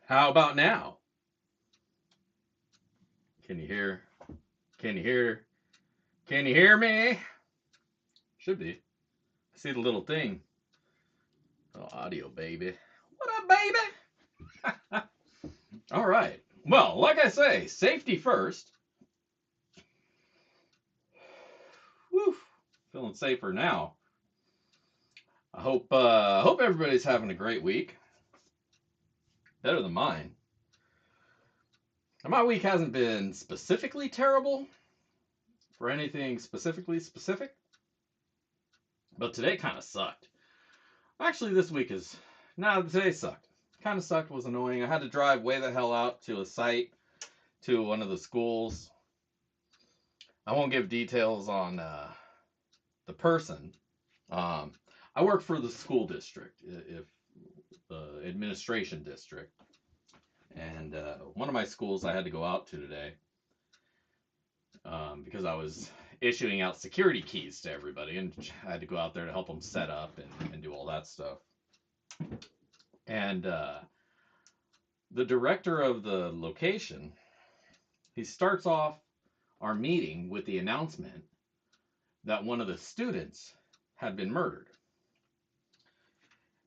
How about now? Can you hear? Can you hear? Can you hear me? Should be. I see the little thing. Oh, audio, baby. What up, baby? All right. Well, like I say, safety first. Woo. Feeling safer now. I hope everybody's having a great week. Better than mine. And my week hasn't been specifically terrible for anything specifically specific, but today kind of sucked. Actually, this week is. Nah, today sucked. Kind of sucked, was annoying. I had to drive way the hell out to a site, to one of the schools. I won't give details on the person. Um, I work for the school district, if the administration district. And one of my schools I had to go out to today because I was issuing out security keys to everybody, and I had to go out there to help them set up and do all that stuff. And the director of the location, he starts off our meeting with the announcement that one of the students had been murdered.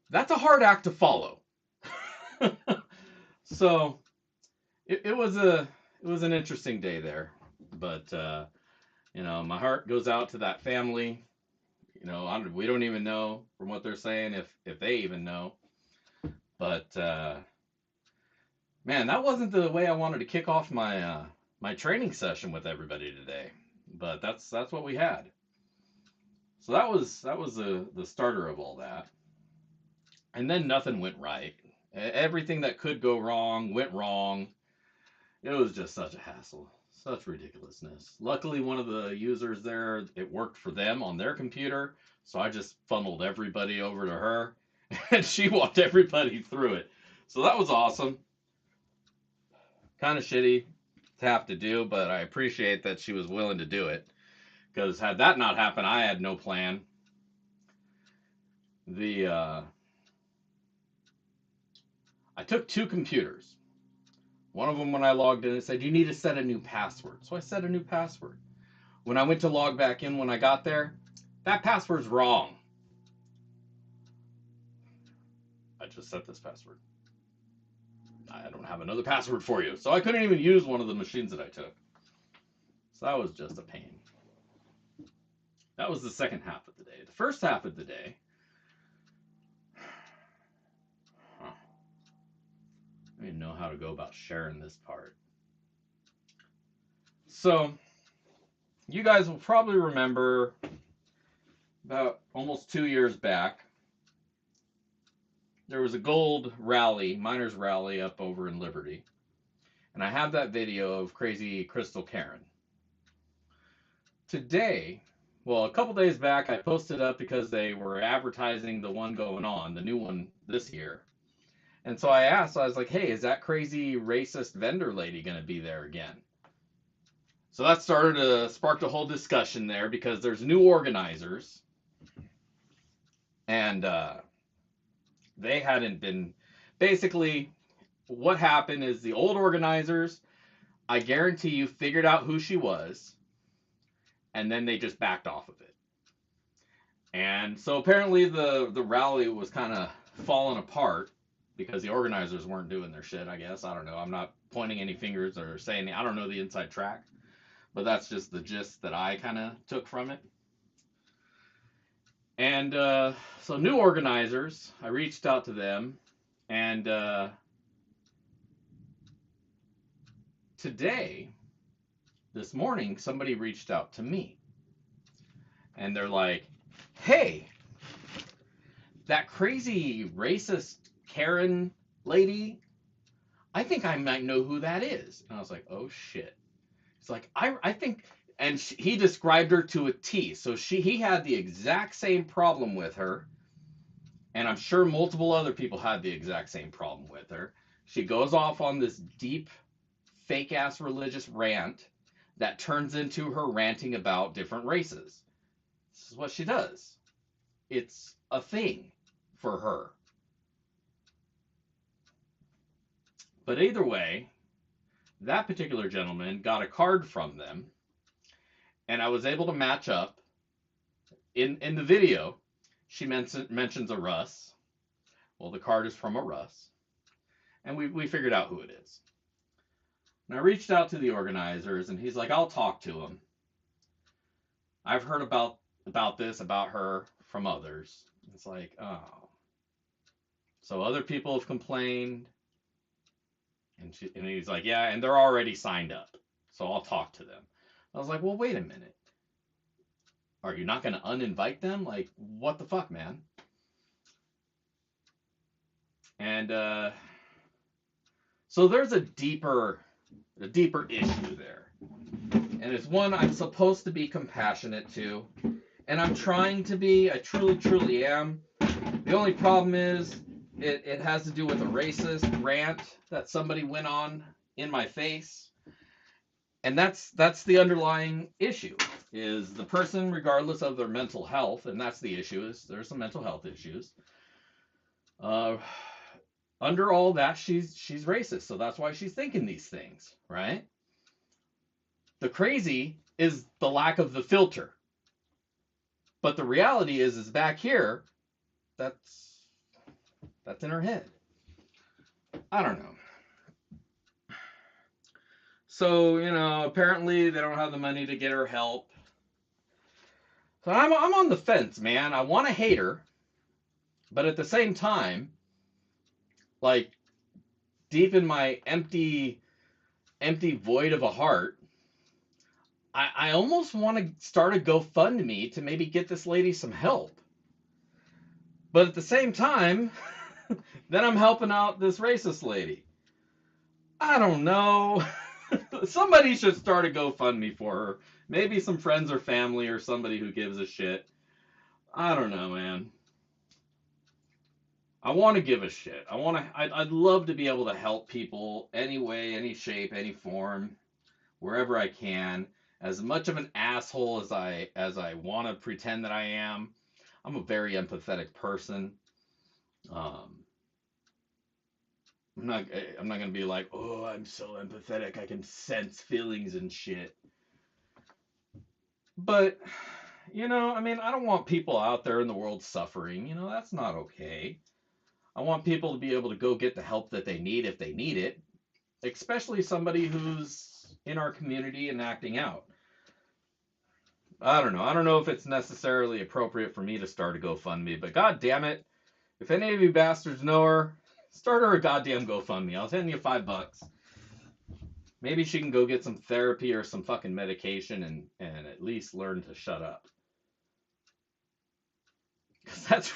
That's a hard act to follow. So it was an interesting day there, but my heart goes out to that family. We don't even know from what they're saying if they even know, but man, that wasn't the way I wanted to kick off my training session with everybody today, but that's what we had. So that was the starter of all that, and then nothing went right. Everything that could go wrong went wrong. It was just such a hassle, such ridiculousness. Luckily, one of the users there, it worked for them on their computer, so I just funneled everybody over to her, and she walked everybody through it. So that was awesome. Kind of shitty to have to do, but I appreciate that she was willing to do it. Because had that not happened, I had no plan. The I took two computers. One of them, when I logged in, it said you need to set a new password. So I set a new password. When I went to log back in, when I got there, that password's wrong. I just set this password. I don't have another password for you. So I couldn't even use one of the machines that I took. So that was just a pain. That was the second half of the day. The first half of the day, I don't even know how to go about sharing this part. So, you guys will probably remember about almost 2 years back, there was a gold rally, miners rally up over in Liberty. And I have that video of crazy Crystal Karen. Today, well, a couple days back, I posted up because they were advertising the one going on, the new one this year. And so I was like, hey, is that crazy racist vendor lady going to be there again? So that sparked a whole discussion there because there's new organizers. And they hadn't been. Basically, what happened is the old organizers, I guarantee you, figured out who she was. And then they just backed off of it. And so apparently the rally was kind of falling apart because the organizers weren't doing their shit, I guess. I don't know. I'm not pointing any fingers or saying, I don't know the inside track. But that's just the gist that I kind of took from it. And so new organizers, I reached out to them. And today, this morning, somebody reached out to me. And they're like, hey, that crazy racist Karen lady, I think I might know who that is. And I was like, oh shit. It's like, I think, and he described her to a T. So he had the exact same problem with her. And I'm sure multiple other people had the exact same problem with her. She goes off on this deep, fake ass religious rant that turns into her ranting about different races. This is what she does. It's a thing for her. But either way, that particular gentleman got a card from them, and I was able to match up. In the video, she mentions a Russ. Well, the card is from a Russ, and we figured out who it is. And I reached out to the organizers, and he's like, "I'll talk to him. I've heard about this about her from others." It's like, oh, so other people have complained, and he's like, "Yeah, and they're already signed up, so I'll talk to them." I was like, "Well, wait a minute. Are you not going to uninvite them? Like, what the fuck, man?" And so there's a deeper issue there, and it's one I'm supposed to be compassionate to, and I'm trying to be. I truly am. The only problem is it has to do with a racist rant that somebody went on in my face, and that's the underlying issue. Is the person, regardless of their mental health, and that's the issue. Is there's some mental health issues. Uh, Under all that, she's racist, so that's why she's thinking these things, right? The crazy is the lack of the filter, but the reality is back here, that's in her head. I don't know. So apparently they don't have the money to get her help. So I'm on the fence, man. I want to hate her, but at the same time, like deep in my empty void of a heart, I almost want to start a GoFundMe to maybe get this lady some help. But at the same time, then I'm helping out this racist lady. I don't know. Somebody should start a GoFundMe for her. Maybe some friends or family or somebody who gives a shit. I don't know, man. I want to give a shit. I'd love to be able to help people any way, any shape, any form, wherever I can. As much of an asshole as I want to pretend that I am, I'm a very empathetic person. Um, I'm not gonna be like, oh, I'm so empathetic. I can sense feelings and shit. But I mean, I don't want people out there in the world suffering. That's not okay. I want people to be able to go get the help that they need if they need it, especially somebody who's in our community and acting out. I don't know. I don't know if it's necessarily appropriate for me to start a GoFundMe, but god damn it, if any of you bastards know her, start her a goddamn GoFundMe. I'll send you $5. Maybe she can go get some therapy or some fucking medication and at least learn to shut up. Because that's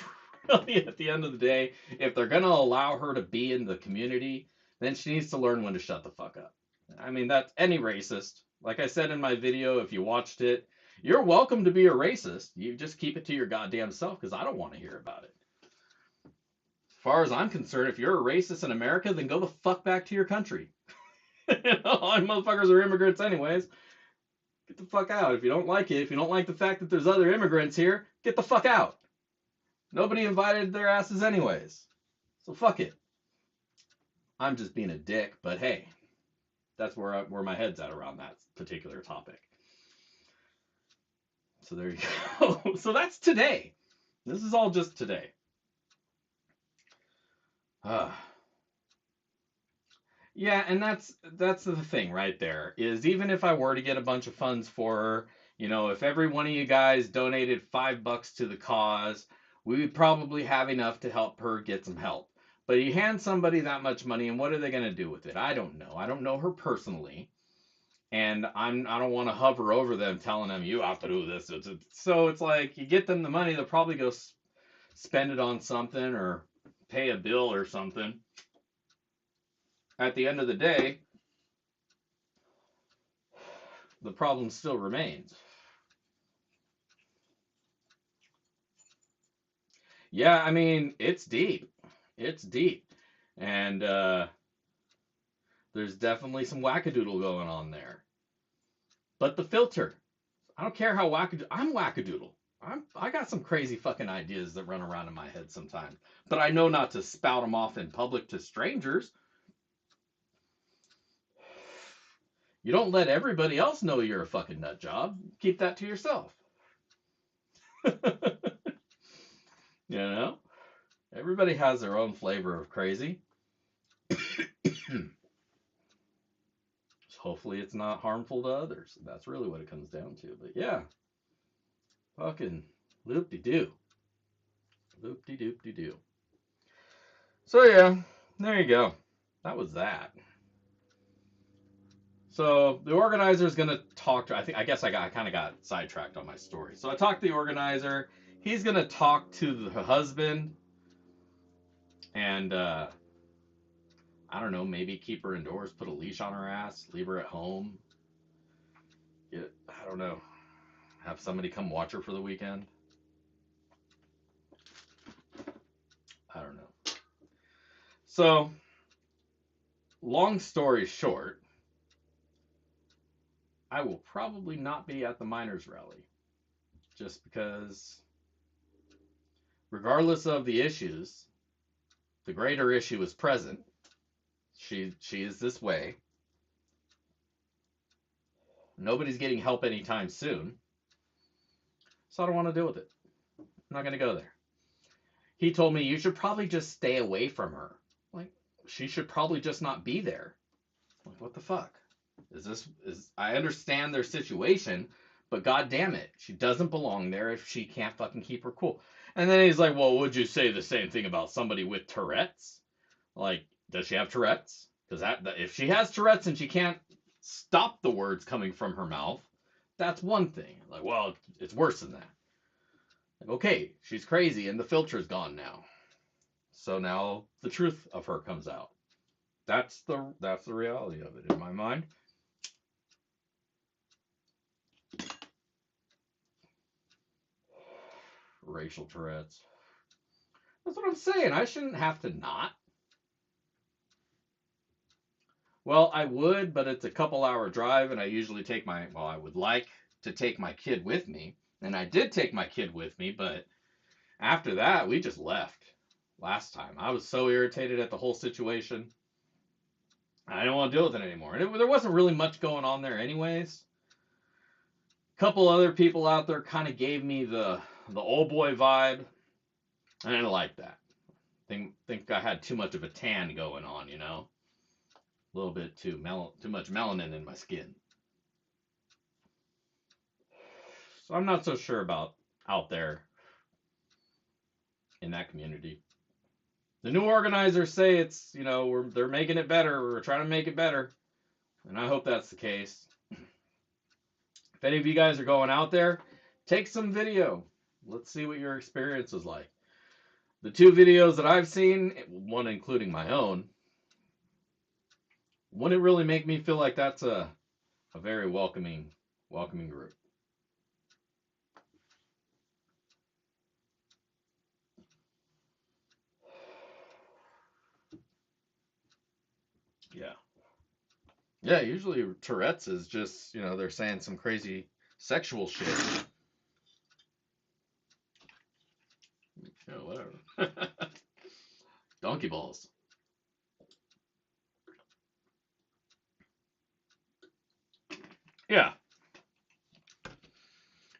really, at the end of the day, if they're going to allow her to be in the community, then she needs to learn when to shut the fuck up. I mean, that's any racist. Like I said in my video, if you watched it, you're welcome to be a racist. You just keep it to your goddamn self, because I don't want to hear about it. As far as I'm concerned, if you're a racist in America, then go the fuck back to your country. All motherfuckers are immigrants anyways. Get the fuck out. If you don't like it, if you don't like the fact that there's other immigrants here, get the fuck out. Nobody invited their asses anyways. So fuck it. I'm just being a dick, but hey, that's where my head's at around that particular topic. So there you go. So that's today. This is all just today. Yeah, and that's the thing right there, is even if I were to get a bunch of funds for her, if every one of you guys donated $5 to the cause, we would probably have enough to help her get some help. But you hand somebody that much money, and what are they going to do with it? I don't know. I don't know her personally, and I don't want to hover over them telling them you have to do this. So it's like you get them the money, they'll probably go spend it on something or pay a bill or something. At the end of the day, the problem still remains. Yeah, I mean, it's deep. It's deep. And there's definitely some wackadoodle going on there. But the filter, I don't care how wackadoodle, I'm wackadoodle. I got some crazy fucking ideas that run around in my head sometimes. But I know not to spout them off in public to strangers. You don't let everybody else know you're a fucking nut job. Keep that to yourself. You know? Everybody has their own flavor of crazy. Hopefully it's not harmful to others. That's really what it comes down to. But yeah, fucking loop-de-doo. Loop-de-doop-de-doo. So yeah, there you go. That was that. So the organizer is gonna talk to. I guess I kind of got sidetracked on my story. So I talked to the organizer. He's gonna talk to the husband, and I don't know, maybe keep her indoors, put a leash on her ass, leave her at home. I don't know. Have somebody come watch her for the weekend. I don't know. So, long story short, I will probably not be at the miners' rally. Just because, regardless of the issues, the greater issue is present. She is this way. Nobody's getting help anytime soon. So I don't want to deal with it. I'm not going to go there. He told me you should probably just stay away from her. Like, she should probably just not be there. Like, what the fuck? I understand their situation, but god damn it, she doesn't belong there if she can't fucking keep her cool. And then he's like, well, would you say the same thing about somebody with Tourette's? Like, does she have Tourette's? Because that if she has Tourette's and she can't stop the words coming from her mouth, that's one thing. Like, well, it's worse than that. Like, okay, she's crazy and the filter's gone now. So now the truth of her comes out. That's the reality of it in my mind. Racial Tourette's. That's what I'm saying. I shouldn't have to not. Well, I would, but it's a couple-hour drive, and I usually take I would like to take my kid with me. And I did take my kid with me, but after that, we just left last time. I was so irritated at the whole situation. I don't want to deal with it anymore. And there wasn't really much going on there anyways. A couple other people out there kind of gave me the old boy vibe. I didn't like that. Think I had too much of a tan going on, you know? A little bit too much melanin in my skin. So I'm not so sure about out there in that community. The new organizers say it's, they're making it better. We're trying to make it better. And I hope that's the case. If any of you guys are going out there, take some video. Let's see what your experience was like. The two videos that I've seen, one including my own, wouldn't really make me feel like that's a very welcoming group. Yeah. Yeah, usually Tourette's is just, they're saying some crazy sexual shit. Yeah, whatever. Donkey balls. Yeah.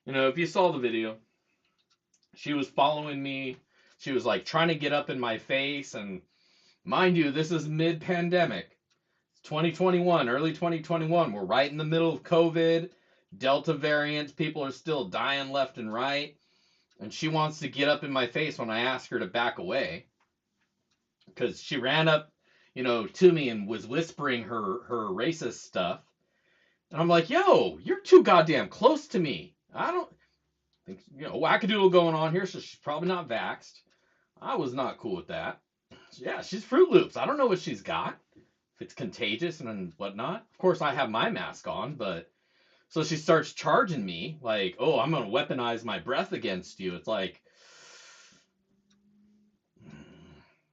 If you saw the video, she was following me. She was like trying to get up in my face. And mind you, this is mid-pandemic. 2021, early 2021. We're right in the middle of COVID. Delta variants. People are still dying left and right. And she wants to get up in my face when I ask her to back away. Because she ran up, to me and was whispering her racist stuff. And I'm like, yo, you're too goddamn close to me. I don't think, wackadoodle going on here, so she's probably not vaxxed. I was not cool with that. Yeah, she's Fruit Loops. I don't know what she's got. If it's contagious and whatnot. Of course, I have my mask on, but... So she starts charging me, like, oh, I'm going to weaponize my breath against you. It's like...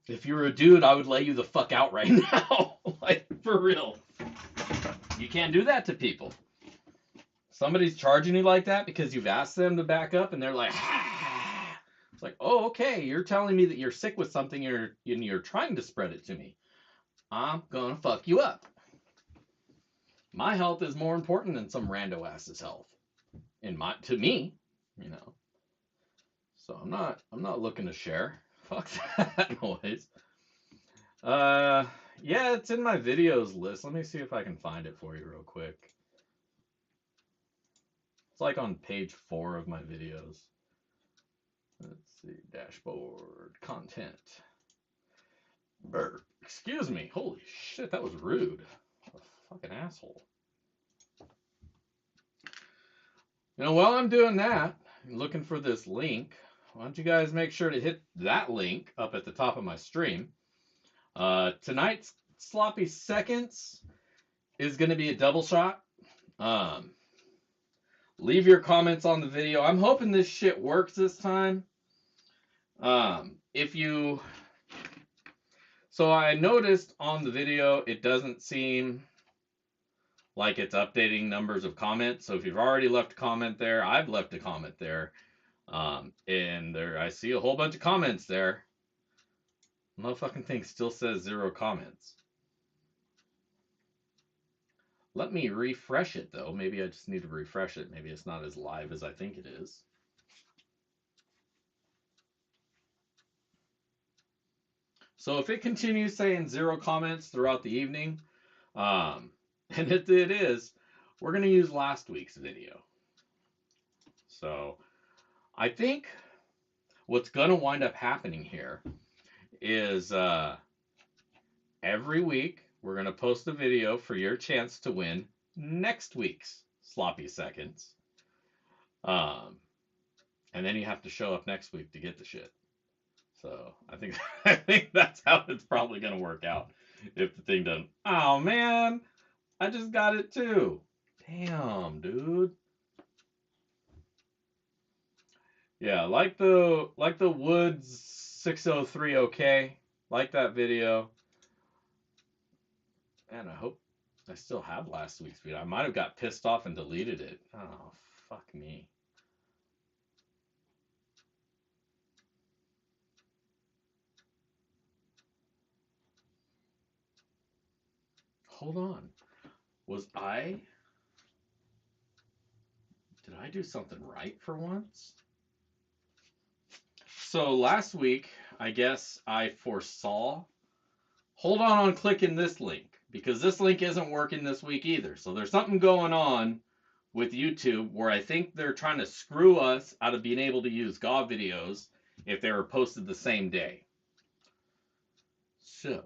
If you were a dude, I would lay you the fuck out right now. Like, for real. You can't do that to people. Somebody's charging you like that because you've asked them to back up and they're like, ah. It's like, oh, okay, you're telling me that you're sick with something and you're trying to spread it to me. I'm gonna fuck you up. My health is more important than some rando ass's health. To me, you know. So I'm not looking to share. Fuck that noise. Uh yeah, it's in my videos list. Let me see if I can find it for you real quick. It's like on page 4 of my videos. Let's see, dashboard, content. Excuse me. Holy shit, that was rude. What a fucking asshole. While I'm doing that, looking for this link, why don't you guys make sure to hit that link up at the top of my stream. Tonight's Sloppy Seconds is going to be a double shot. Leave your comments on the video. I'm hoping this shit works this time. So I noticed on the video, it doesn't seem like it's updating numbers of comments. So if you've already left a comment there, I've left a comment there. And there I see a whole bunch of comments there. Motherfucking thing still says 0 comments. Let me refresh it though. Maybe I just need to refresh it. Maybe it's not as live as I think it is. So if it continues saying 0 comments throughout the evening, and it is, we're going to use last week's video. So I think what's going to wind up happening here is every week we're going to post a video for your chance to win next week's Sloppy Seconds. And then you have to show up next week to get the shit. So I think that's how it's probably going to work out. If the thing doesn't, oh man, I just got it too. Damn, dude. Yeah, like the Woods 603 OK. Like that video. And I hope I still have last week's video. I might have got pissed off and deleted it. Oh, fuck me. Hold on. Did I do something right for once? So last week, I guess I foresaw. Hold on clicking this link because this link isn't working this week either. So there's something going on with YouTube where I think they're trying to screw us out of being able to use GAW videos if they were posted the same day. So,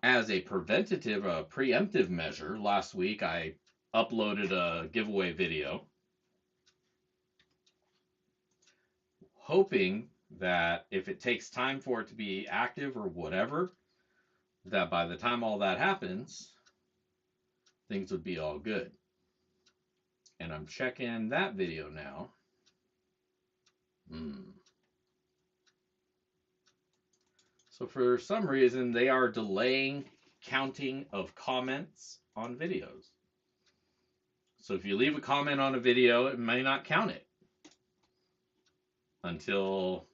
as a preventative, preemptive measure, last week I uploaded a giveaway video hoping that if it takes time for it to be active or whatever, that by the time all that happens, things would be all good. And I'm checking that video now. So for some reason, they are delaying counting of comments on videos. So if you leave a comment on a video, it may not count it until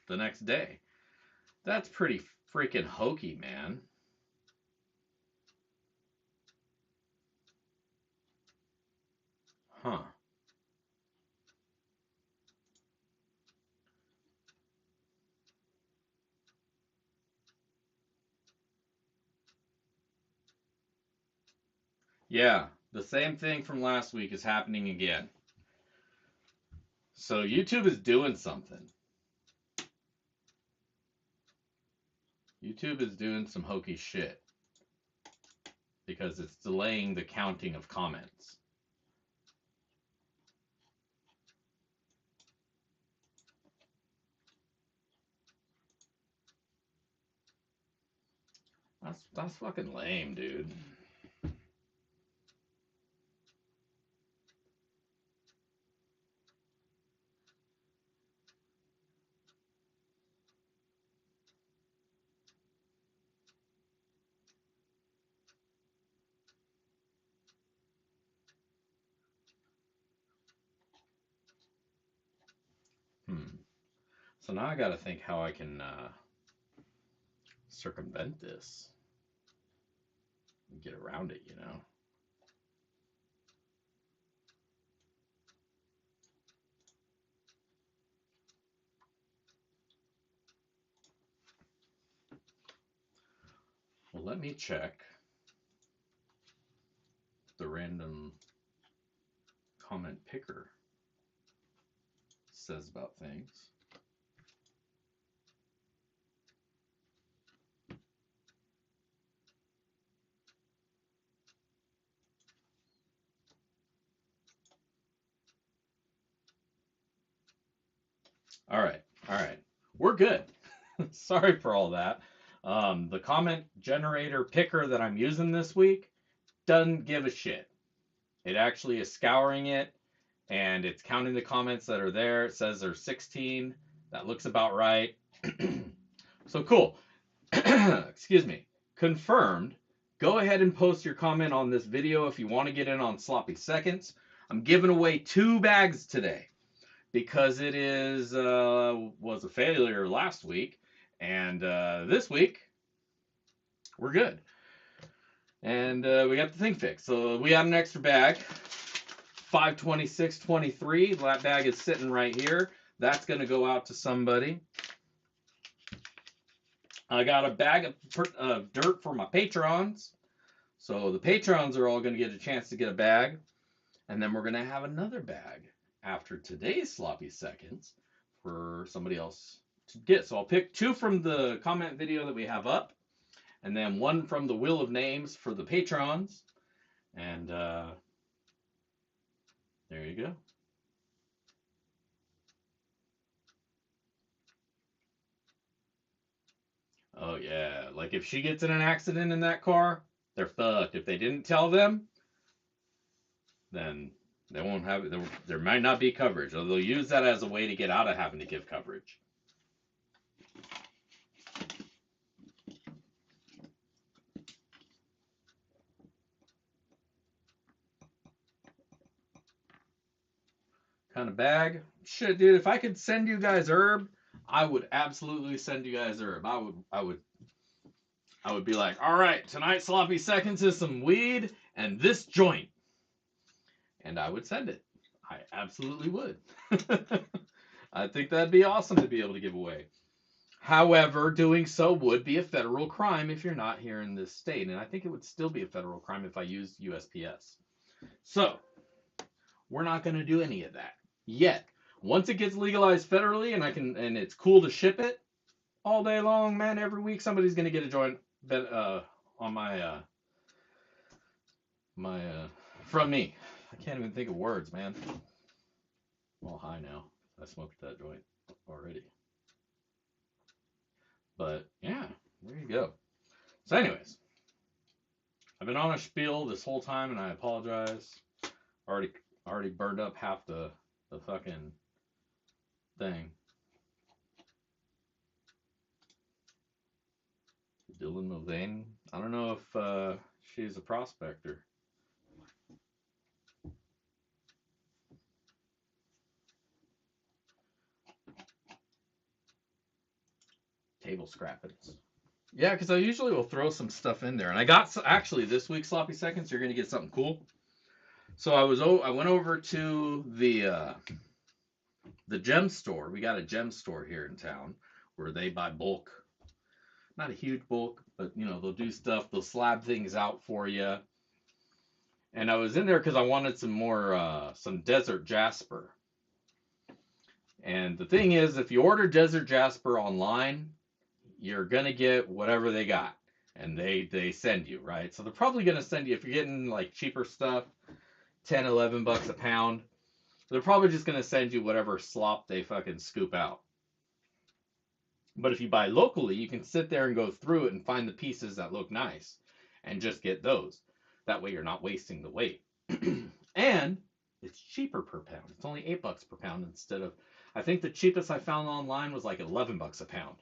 the next day. That's pretty freaking hokey, man. Huh. Yeah, the same thing from last week is happening again. So YouTube is doing something. YouTube is doing some hokey shit because it's delaying the counting of comments. That's fucking lame, dude. So now I got to think how I can circumvent this and get around it, you know. Well, let me check the random comment picker says about things. All right, all right, we're good. Sorry for all that. The comment generator picker that I'm using this week doesn't give a shit. It actually is scouring it and it's counting the comments that are there. It says there's 16. That looks about right. So cool. Excuse me. Confirmed. Go ahead and post your comment on this video if you want to get in on Sloppy Seconds. I'm giving away 2 bags today because it is was a failure last week, and this week we're good. And we got the thing fixed. So we got an extra bag. 526.23. That bag is sitting right here. That's going to go out to somebody. I got a bag of dirt for my patrons. So the patrons are all going to get a chance to get a bag. And then we're going to have another bag after today's Sloppy Seconds for somebody else to get. So I'll pick 2 from the comment video that we have up. And then 1 from the Wheel of Names for the patrons. And there you go. Oh yeah, like if she gets in an accident in that car, they're fucked. If they didn't tell them, then they won't have it. There might not be coverage, or they'll use that as a way to get out of having to give coverage. Kind of bag. Shit, dude, if I could send you guys herb, I would absolutely send you guys herb. I would be like, all right, tonight Sloppy Seconds is some weed and this joint. And I would send it. I absolutely would. I think that'd be awesome to be able to give away. However, doing so would be a federal crime if you're not here in this state. And I think it would still be a federal crime if I used USPS. So, we're not going to do any of that yet. Once it gets legalized federally and it's cool to ship it all day long, man, every week somebody's going to get a joint on from me. I can't even think of words, man. I'm all high now. I smoked that joint already. But yeah, there you go. So anyways, I've been on a spiel this whole time and I apologize. Already burned up half the fucking thing. Dylan Mulvaney. I don't know if she's a prospector. Table scrappings. Yeah, because I usually will throw some stuff in there, and I got actually this week Sloppy Seconds. You're gonna get something cool. So I went over to the gem store. We got a gem store here in town where they buy bulk. Not a huge bulk, but you know they'll do stuff. They'll slab things out for you. And I was in there because I wanted some more some desert jasper. And the thing is, if you order desert jasper online, you're gonna get whatever they got, and they send you, right? So they're probably gonna send you, if you're getting like cheaper stuff, 10, 11 bucks a pound, they're probably just gonna send you whatever slop they fucking scoop out. But if you buy locally, you can sit there and go through it and find the pieces that look nice and just get those. That way you're not wasting the weight. And it's cheaper per pound. It's only 8 bucks per pound instead of, I think the cheapest I found online was like 11 bucks a pound.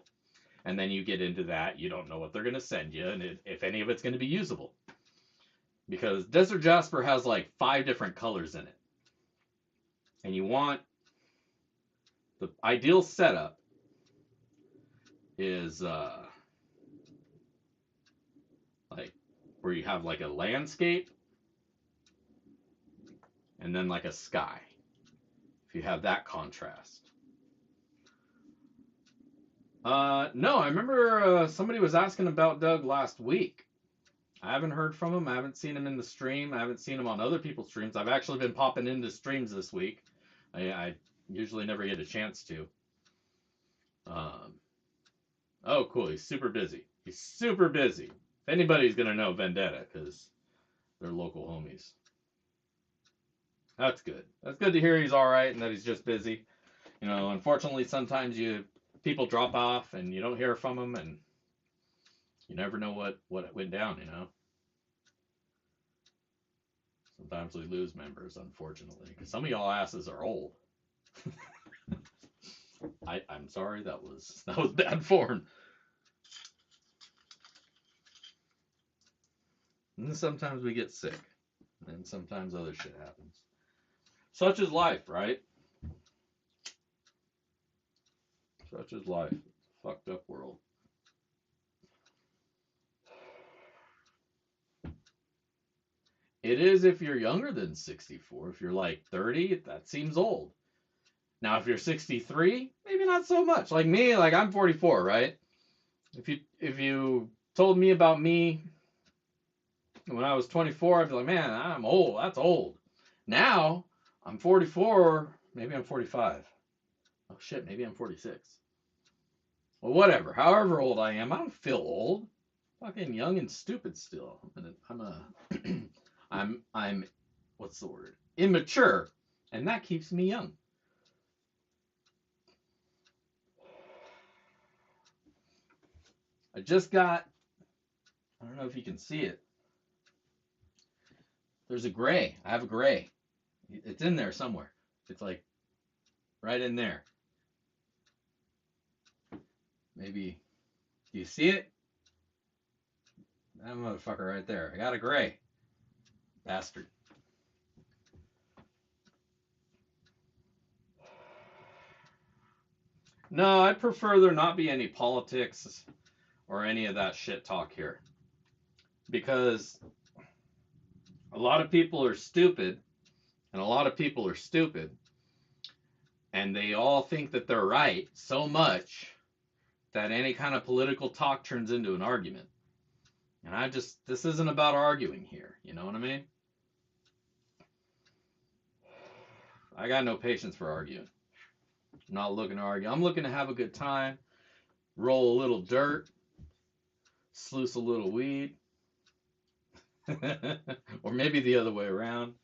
And then you get into that, you don't know what they're going to send you and if any of it's going to be usable. Because Desert Jasper has like 5 different colors in it. And you want, the ideal setup is where you have like a landscape and then like a sky. If you have that contrast. No, I remember somebody was asking about Doug last week. I haven't heard from him. I haven't seen him in the stream. I haven't seen him on other people's streams. I've actually been popping into streams this week. I usually never get a chance to. Oh, cool. He's super busy. He's super busy. If anybody's going to know Vendetta, because they're local homies. That's good. That's good to hear he's all right and that he's just busy. You know, unfortunately, sometimes people drop off and you don't hear from them, and you never know what went down, you know. Sometimes we lose members, unfortunately, because some of y'all asses are old. I'm sorry, that was bad form. And sometimes we get sick, and sometimes other shit happens. Such is life, right? Such is life. Fucked up world. It is if you're younger than 64. If you're like 30, that seems old. Now, if you're 63, maybe not so much. Like me, like I'm 44, right? If you told me about me when I was 24, I'd be like, man, I'm old. That's old. Now, I'm 44. Maybe I'm 45. Oh shit, maybe I'm 46. Well, whatever. However old I am, I don't feel old. Fucking young and stupid still. I'm what's the word? Immature, and that keeps me young. I just got, I don't know if you can see it. There's a gray. I have a gray. It's in there somewhere. It's like right in there. Maybe, do you see it? That motherfucker right there. I got a gray. Bastard. No, I'd prefer there not be any politics or any of that shit talk here. Because a lot of people are stupid, and a lot of people are stupid, and they all think that they're right so much that any kind of political talk turns into an argument. And this isn't about arguing here. You know what I mean? I got no patience for arguing. I'm not looking to argue. I'm looking to have a good time, roll a little dirt, sluice a little weed, or maybe the other way around.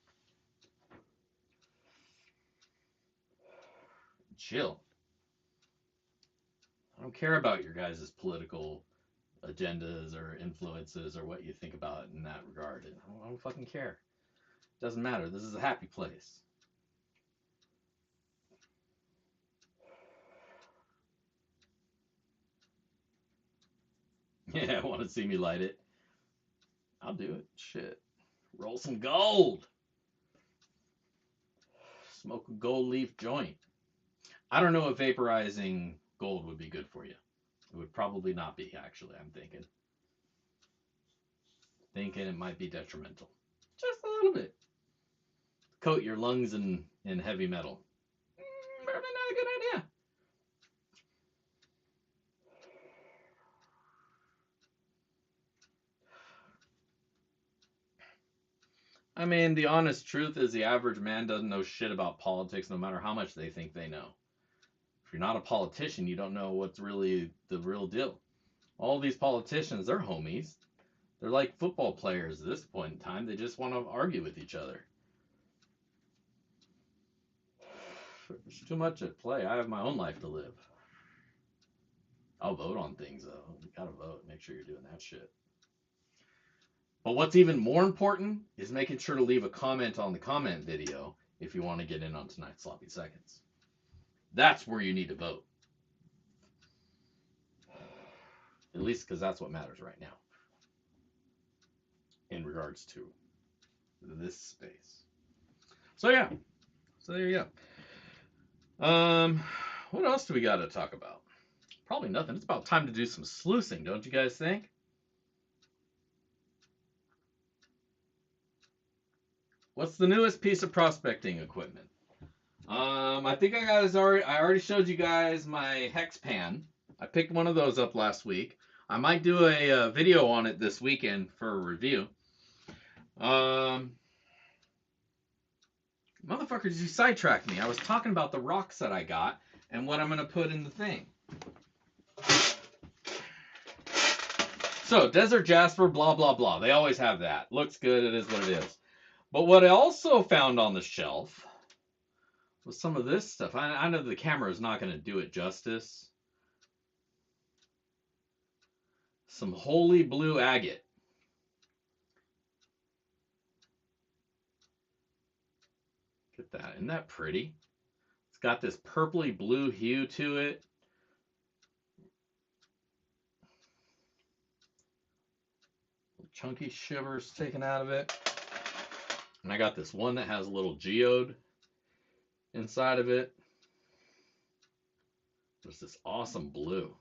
Chill. I don't care about your guys' political agendas or influences or what you think about in that regard. I don't fucking care. It doesn't matter. This is a happy place. Yeah, want to see me light it? I'll do it. Shit. Roll some gold. Smoke a gold leaf joint. I don't know if vaporizing gold would be good for you. It would probably not be, actually, I'm thinking. Thinking it might be detrimental. Just a little bit. Coat your lungs in heavy metal. Probably not a good idea. I mean, the honest truth is the average man doesn't know shit about politics no matter how much they think they know. If you're not a politician, you don't know what's really the real deal. All these politicians, they're homies. They're like football players at this point in time. They just want to argue with each other. There's too much at play. I have my own life to live. I'll vote on things, though. You gotta vote. Make sure you're doing that shit. But what's even more important is making sure to leave a comment on the comment video if you want to get in on tonight's Sloppy Seconds. That's where you need to vote. At least because that's what matters right now. In regards to this space. So yeah. So there you go. What else do we got to talk about? Probably nothing. It's about time to do some sluicing, don't you guys think? what's the newest piece of prospecting equipment? I think I already showed you guys my hex pan. I picked one of those up last week. I might do a video on it this weekend for a review. Motherfuckers, you sidetracked me. I was talking about the rocks that I got and what I'm going to put in the thing. So, desert jasper, blah, blah, blah. They always have that. Looks good. It is what it is. But what I also found on the shelf was some of this stuff. I know the camera is not going to do it justice. Some holy blue agate. Look at that. Isn't that pretty? It's got this purpley blue hue to it. Chunky shivers taken out of it. And I got this one that has a little geode inside of it. There's this awesome blue.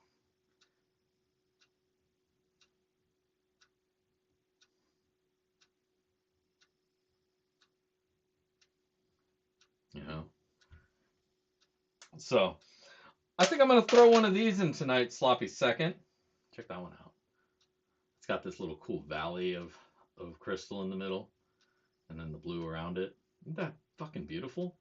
You know? So, I think I'm going to throw one of these in tonight's sloppy second. Check that one out. It's got this little cool valley of crystal in the middle. And then the blue around it. Isn't that fucking beautiful?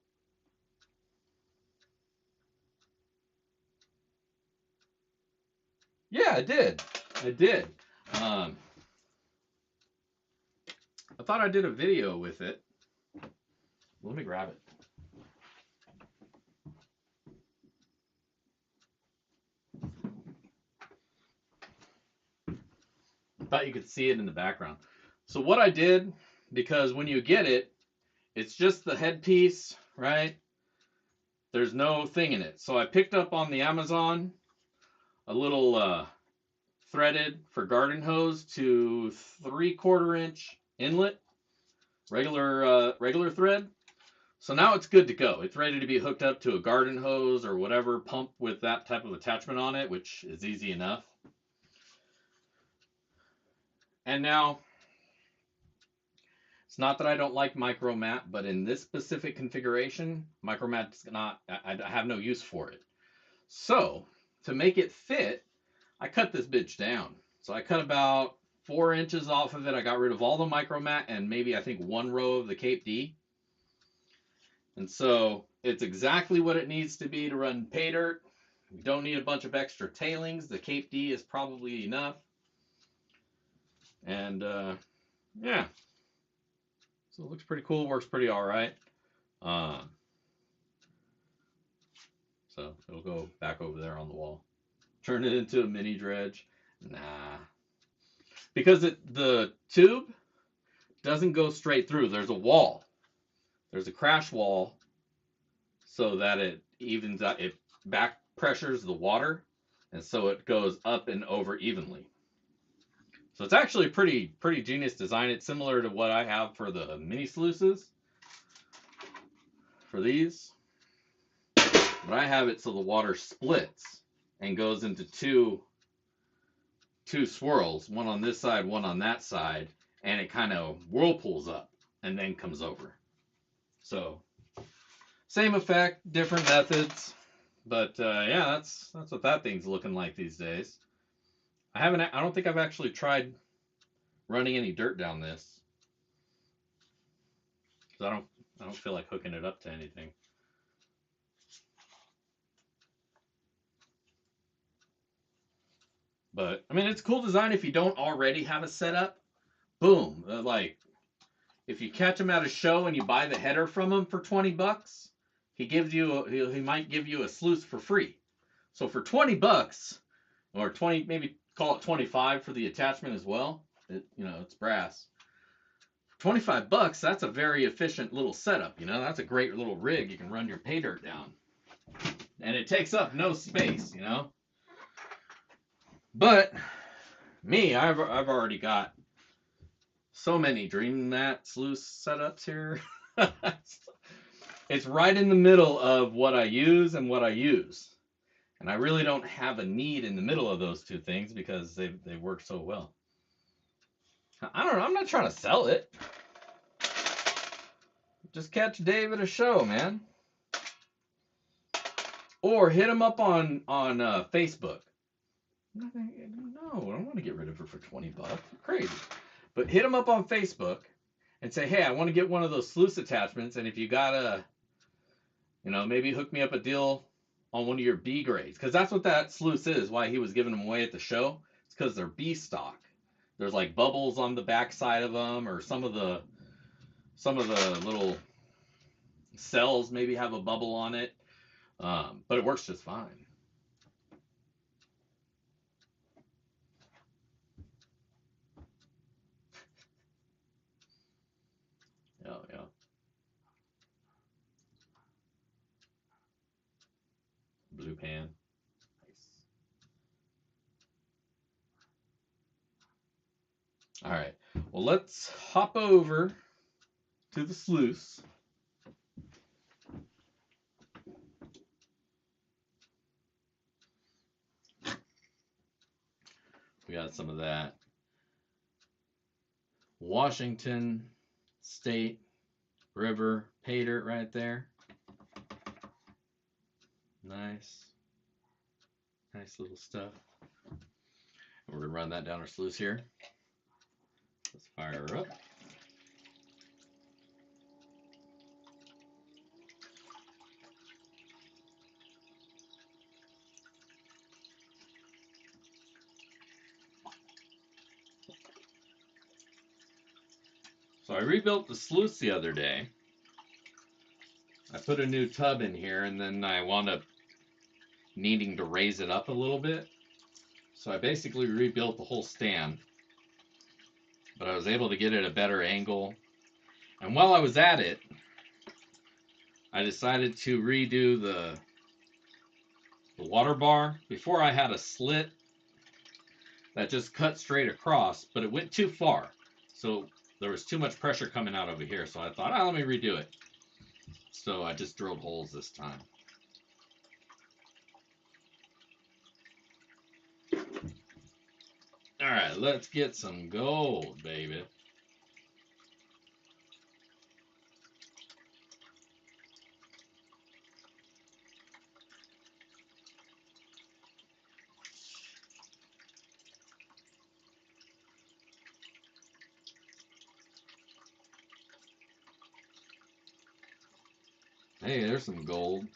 Yeah, I did. I did. I thought I did a video with it. Let me grab it. I thought you could see it in the background. So what I did, because when you get it, it's just the headpiece, right? There's no thing in it. So I picked up on the Amazon a little threaded for garden hose to 3/4 inch inlet, regular thread. So now it's good to go. It's ready to be hooked up to a garden hose or whatever pump with that type of attachment on it, which is easy enough. And now, it's not that I don't like Micromat, but in this specific configuration, Micromat's not, I have no use for it. So, to make it fit, I cut this bitch down. So I cut about 4 inches off of it. I got rid of all the Micromat and maybe I think 1 row of the Cape D. And so it's exactly what it needs to be to run pay dirt. You don't need a bunch of extra tailings. The Cape D is probably enough. And yeah, so it looks pretty cool. Works pretty all right. So it'll go back over there on the wall. Turn it into a mini dredge. Nah, because the tube doesn't go straight through. There's a wall. There's a crash wall so that it evens out. It back pressures the water, and so it goes up and over evenly. So it's actually pretty genius design. It's similar to what I have for the mini sluices. For these, but I have it so the water splits and goes into two swirls, one on this side, one on that side, and it kind of whirlpools up and then comes over. So same effect, different methods, but yeah, that's what that thing's looking like these days. I don't think I've actually tried running any dirt down this, because I don't feel like hooking it up to anything. But I mean, it's cool design if you don't already have a setup. Boom, like if you catch him at a show and you buy the header from him for $20, he might give you a sluice for free. So for $20 or 20, maybe call it 25 for the attachment as well. It's brass. For $25, that's a very efficient little setup. That's a great little rig. You can run your pay dirt down, and it takes up no space. But me, I've already got so many Dream Mat sluice setups here. It's right in the middle of what I use and what I use. And I really don't have a need in the middle of those two things because they work so well. I don't know. I'm not trying to sell it. Just catch Dave at a show, man. Or hit him up on Facebook. No, I don't want to get rid of her for $20. You're crazy. But hit him up on Facebook and say, hey, I want to get one of those sluice attachments, and if you got maybe hook me up a deal on one of your B grades, because that's what that sluice is. Why he was giving them away at the show? It's because they're B stock. There's like bubbles on the back side of them, or some of the little cells maybe have a bubble on it, but it works just fine. Yeah, yeah. Blue pan. Nice. All right. Well, let's hop over to the sluice. We got some of that Washington State River pay dirt right there. Nice. Nice little stuff. We're going to run that down our sluice here. Let's fire her up. So I rebuilt the sluice the other day. I put a new tub in here, and then I wound up needing to raise it up a little bit. So I basically rebuilt the whole stand, but I was able to get it at a better angle. And while I was at it, I decided to redo the water bar. Before, I had a slit that just cut straight across, but it went too far. So there was too much pressure coming out over here. So I thought, let me redo it. So I just drilled holes this time. All right, let's get some gold, baby. Hey, there's some gold.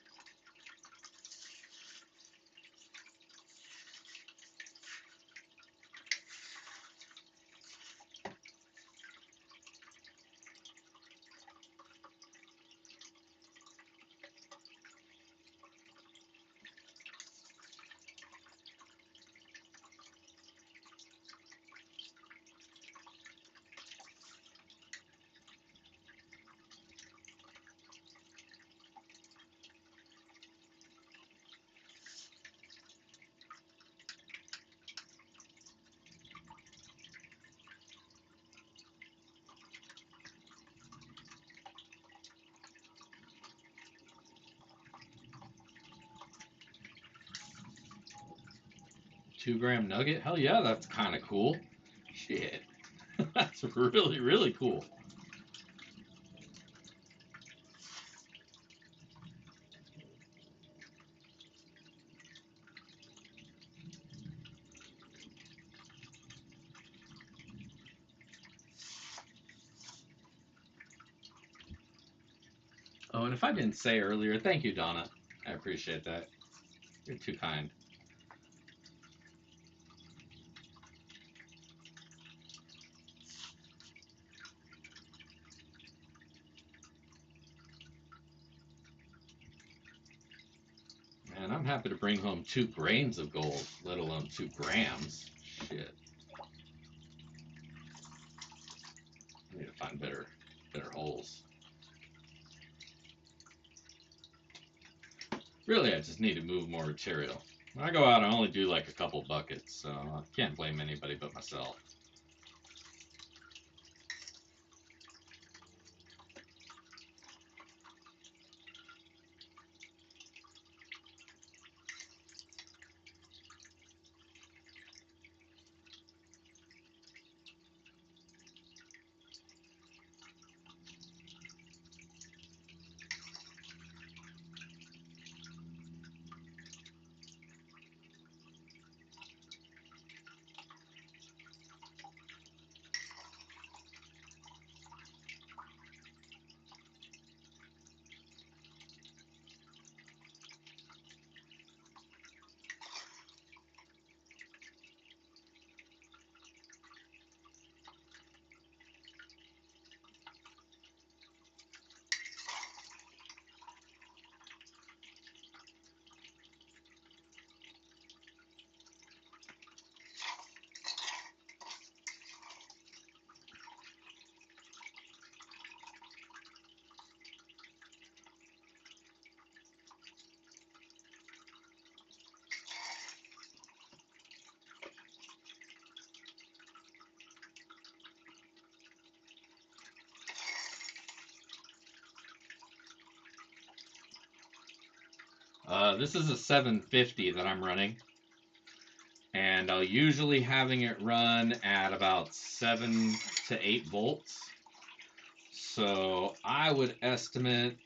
$2-gram nugget? Hell yeah, that's kind of cool. Shit. That's really, really cool. Oh, and if I didn't say earlier, thank you, Donna. I appreciate that. You're too kind. Man, I'm happy to bring home 2 grains of gold, let alone 2 grams. Shit. I need to find better holes. Really, I just need to move more material. When I go out, I only do like a couple buckets, so I can't blame anybody but myself. This is a 750 that I'm running, and I'll usually having it run at about 7 to 8 volts. So I would estimate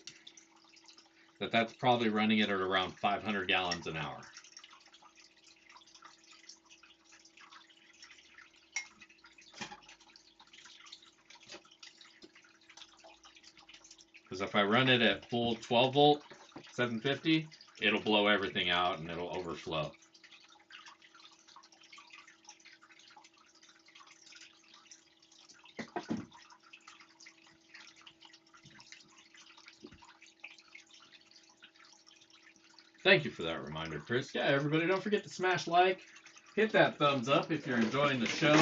that that's probably running it at around 500 gallons an hour. Because if I run it at full 12 volt, 750, it'll blow everything out and it'll overflow. Thank you for that reminder, Chris. Yeah, everybody, don't forget to smash like. Hit that thumbs up if you're enjoying the show.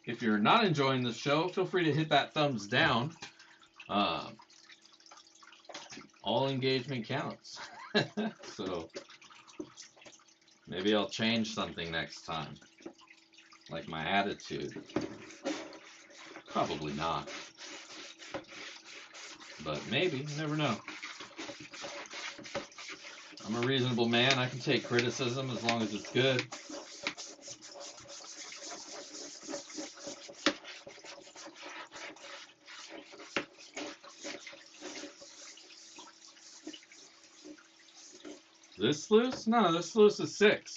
If you're not enjoying the show, feel free to hit that thumbs down. All engagement counts. So maybe I'll change something next time. Like my attitude. Probably not. But maybe, you never know. I'm a reasonable man. I can take criticism as long as it's good. This sluice? No, this sluice is 6.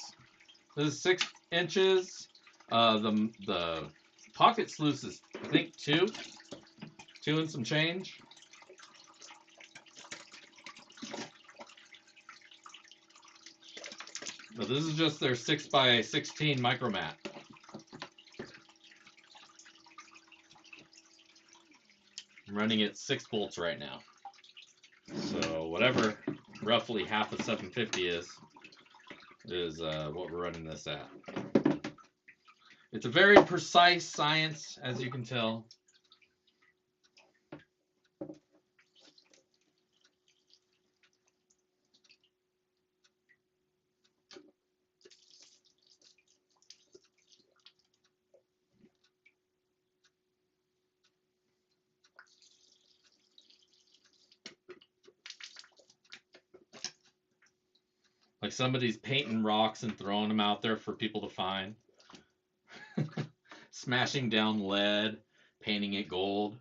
This is 6 inches. The pocket sluice is, I think, 2. 2 and some change. But this is just their 6x16 micromat. I'm running it 6 volts right now. So whatever roughly half of 750 is what we're running this at. It's a very precise science, as you can tell. Like somebody's painting rocks and throwing them out there for people to find. Smashing down lead, painting it gold.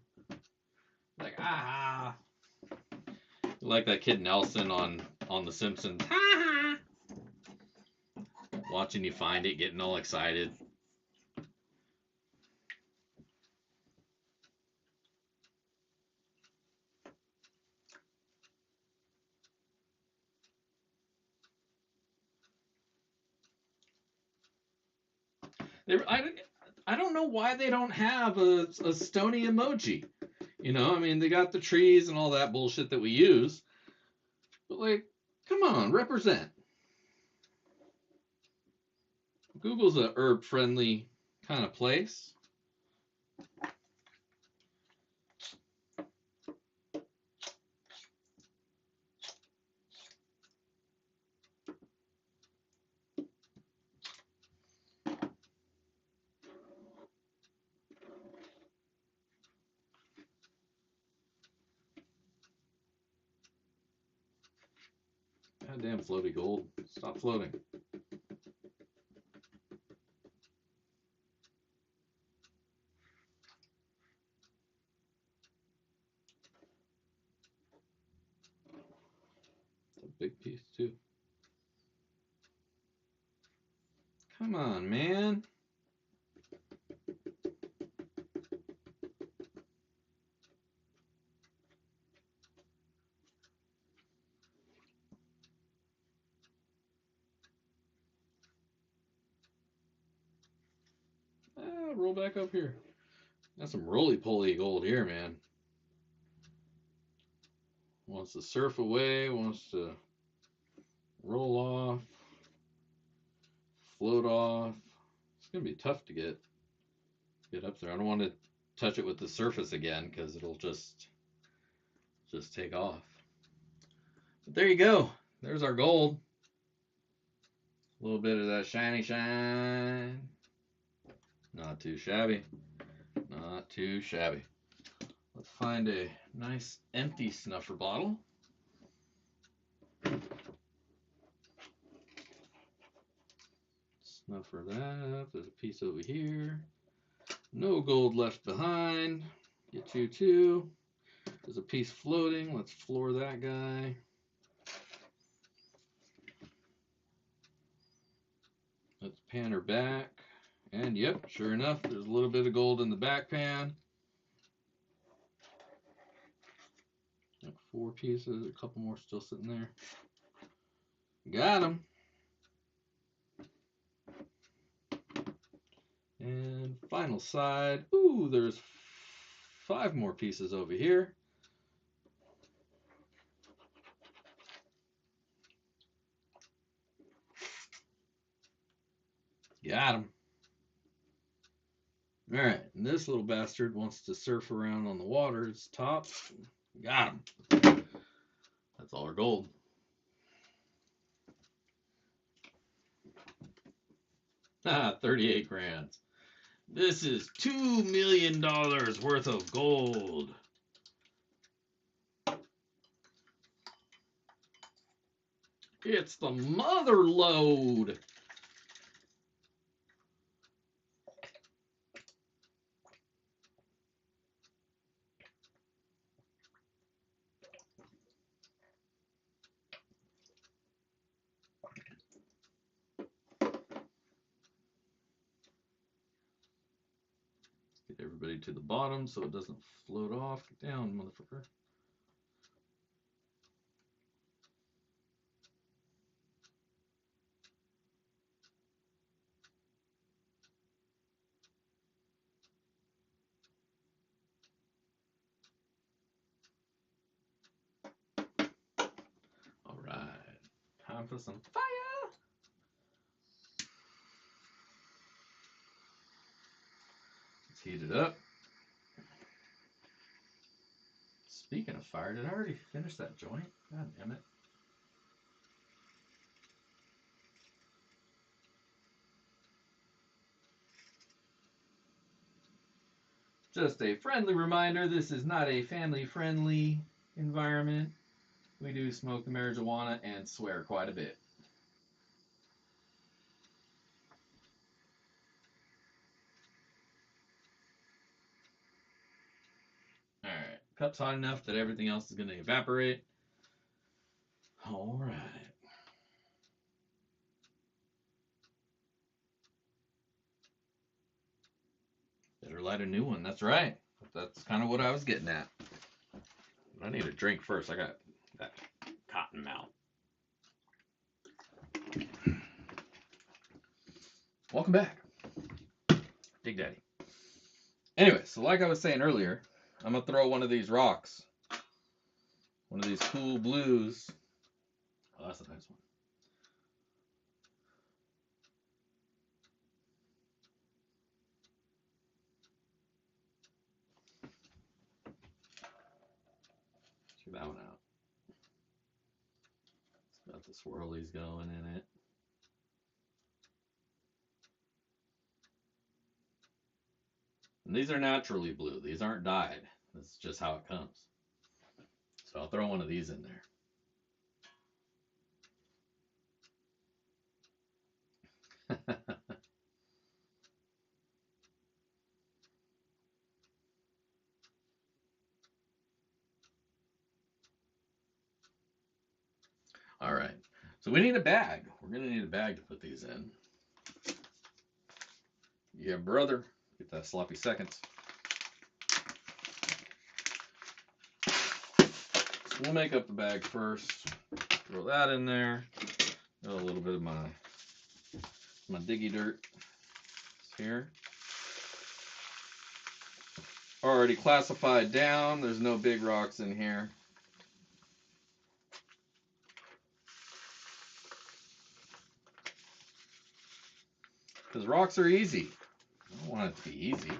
Like, ah. Like that kid Nelson on The Simpsons. Watching you find it, getting all excited. I don't know why they don't have a stony emoji. You know, I mean, they got the trees and all that bullshit that we use. But, like, come on, represent. Google's a herb-friendly kind of place. Goddamn floaty gold. Stop floating. It's a big piece, too. Come on, man. Roll back up here. Got some roly-poly gold here, man. Wants to surf away, wants to roll off, float off. It's going to be tough to get up there. I don't want to touch it with the surface again because it'll just take off. But there you go. There's our gold. A little bit of that shiny shine. Not too shabby. Not too shabby. Let's find a nice empty snuffer bottle. Enough for that. There's a piece over here. No gold left behind. Get you two. There's a piece floating. Let's floor that guy. Let's pan her back. And yep, sure enough, there's a little bit of gold in the back pan. 4 pieces, a couple more still sitting there. Got him. And final side. Ooh, there's 5 more pieces over here. Got him. All right, and this little bastard wants to surf around on the water. It's top. Got him. That's all our gold. Ah, 38 grand. This is $2 million worth of gold. It's the mother lode. Get everybody to the bottom so it doesn't float off. Get down, motherfucker. All right, time for some fire. Let's heat it up. Speaking of fire, did I already finish that joint? God damn it. Just a friendly reminder, this is not a family-friendly environment. We do smoke the marijuana and swear quite a bit. All right, cup's hot enough that everything else is going to evaporate. All right. Better light a new one. That's right. That's kind of what I was getting at. I need a drink first. I got that cotton mouth. Welcome back, Big Daddy. Anyway, so like I was saying earlier, I'm going to throw one of these rocks. One of these cool blues. Oh, that's a nice one. Check that one out. It's got the swirlies going in it. And these are naturally blue. These aren't dyed. That's just how it comes. So I'll throw one of these in there. All right. So we need a bag. We're going to need a bag to put these in. Yeah, brother. Get that sloppy seconds. So we'll make up the bag first. Throw that in there. Got a little bit of my diggy dirt here. Already classified down. There's no big rocks in here. Because rocks are easy. I don't want it to be easy.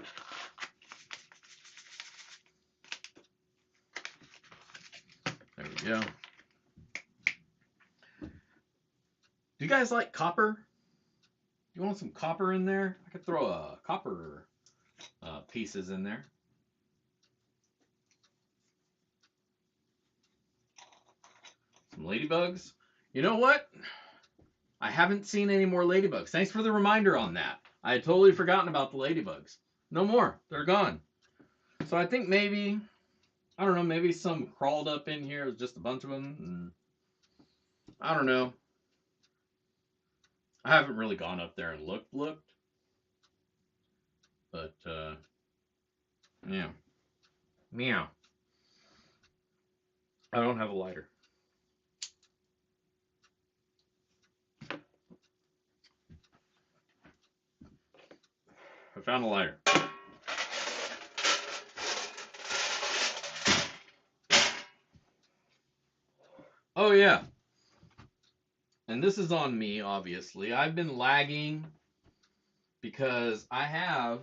There we go. Do you guys like copper? You want some copper in there? I could throw a copper pieces in there. Some ladybugs. You know what? I haven't seen any more ladybugs. Thanks for the reminder on that. I had totally forgotten about the ladybugs. No more. They're gone. So I think maybe, I don't know, maybe some crawled up in here. Just a bunch of them. And I don't know. I haven't really gone up there and looked. But, yeah. Meow. I don't have a lighter. I found a lighter. Oh, yeah. And this is on me, obviously. I've been lagging because I have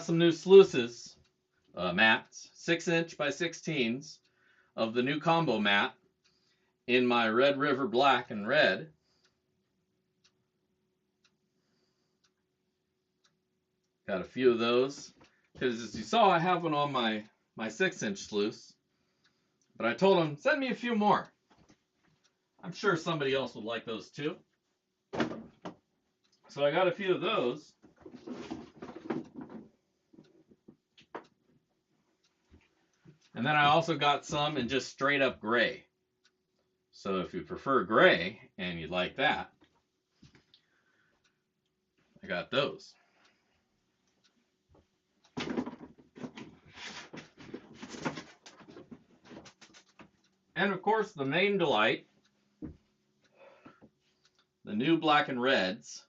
some new sluices, mats, 6-inch by 16s of the new combo mat in my Red River Black and Red. Got a few of those because, as you saw, I have one on my 6-inch sluice, but I told him, send me a few more. I'm sure somebody else would like those too. So I got a few of those. And then I also got some in just straight up gray. So if you prefer gray and you like that, I got those. And of course, the main delight, the new black and reds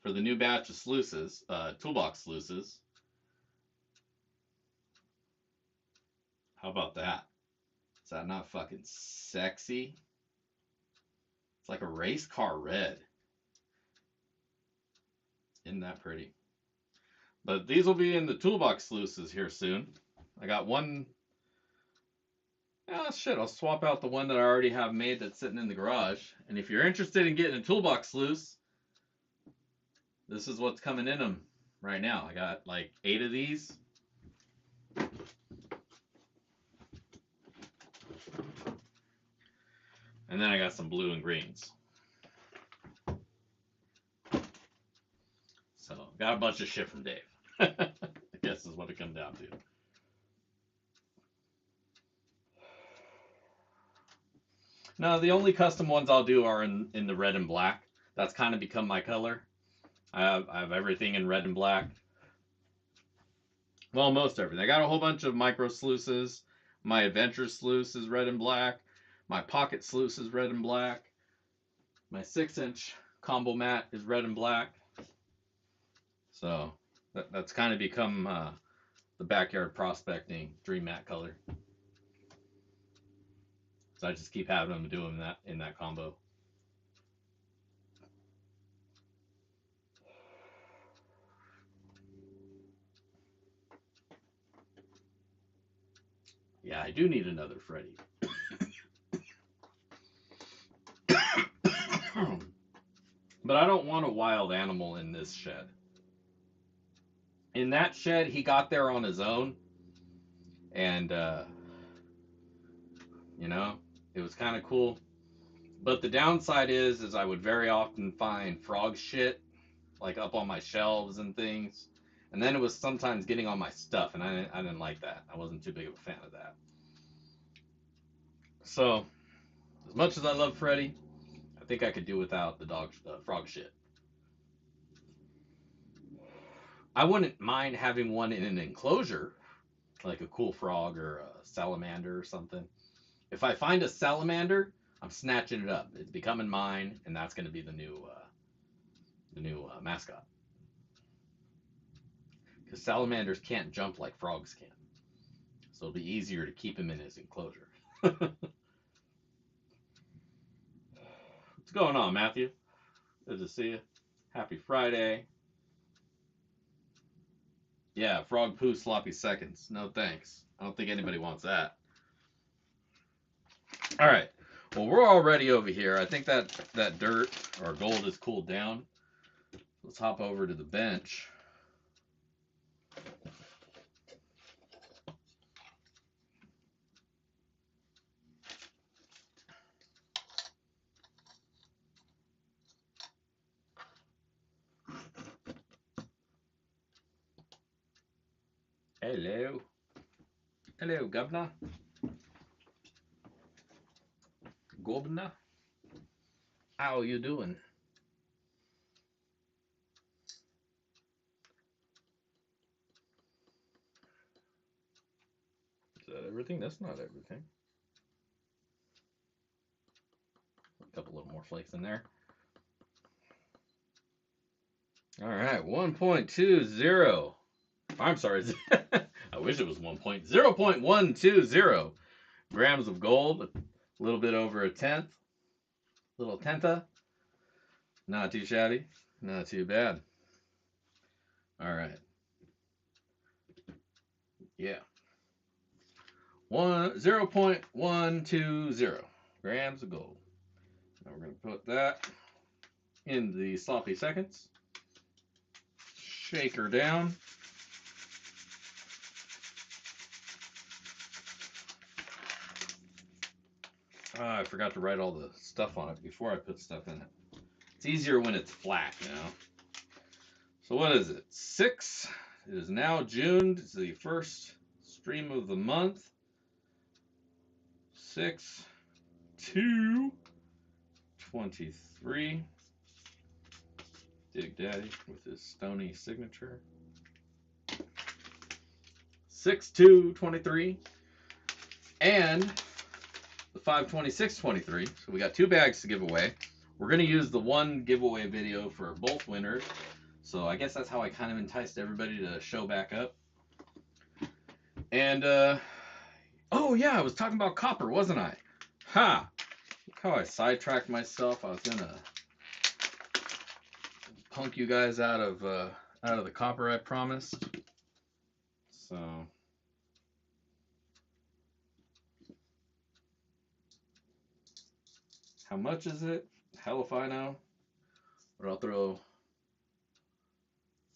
for the new batch of sluices, toolbox sluices. How about that? Is that not fucking sexy? It's like a race car red. Isn't that pretty? But these will be in the toolbox sluices here soon. I got one. Oh shit, I'll swap out the one that I already have made that's sitting in the garage. And if you're interested in getting a toolbox sluice, this is what's coming in them right now. I got like 8 of these. And then I got some blue and greens. So, got a bunch of shit from Dave. I guess is what it comes down to. No, the only custom ones I'll do are in the red and black. That's kind of become my color. I have everything in red and black. Well, most everything. I got a whole bunch of micro sluices. My adventure sluice is red and black. My pocket sluice is red and black. My 6-inch combo mat is red and black. So that's kind of become the backyard prospecting dream mat color. So I just keep having them doing that in that combo. Yeah, I do need another Freddy. But I don't want a wild animal in this shed. In that shed, he got there on his own. And, you know, it was kind of cool. But the downside is I would very often find frog shit, like up on my shelves and things. And then it was sometimes getting on my stuff, and I didn't like that. I wasn't too big of a fan of that. So, as much as I love Freddy, I think I could do without the frog shit. I wouldn't mind having one in an enclosure, like a cool frog or a salamander or something. If I find a salamander, I'm snatching it up. It's becoming mine, and that's going to be the new mascot. Because salamanders can't jump like frogs can, so it'll be easier to keep him in his enclosure. What's going on, Matthew? Good to see you. Happy Friday. Yeah, frog poo sloppy seconds. No thanks. I don't think anybody wants that. All right. Well, we're already over here. I think that dirt or gold has cooled down. Let's hop over to the bench. Hello. Hello, Governor. Governor. How you doing? Is that everything? That's not everything. A couple little more flakes in there. All right, 1.20. I'm sorry. I wish it was 0.120 grams of gold. A little bit over a tenth. Little tenta. Not too shabby. Not too bad. All right. Yeah. 0.120 grams of gold. Now we're going to put that in the sloppy seconds. Shake her down. I forgot to write all the stuff on it before I put stuff in it. It's easier when it's flat, you know. So what is it? 6. It is now June. It's the first stream of the month. 6/2/23. Dig Daddy with his stony signature. 6/2/23. And the 5/26/23. So we got 2 bags to give away. We're going to use the one giveaway video for both winners. So I guess that's how I kind of enticed everybody to show back up. And, oh yeah, I was talking about copper, wasn't I? Ha! Look how I sidetracked myself. I was going to punk you guys out of the copper I promised. So... how much is it? Hell if I know. But I'll throw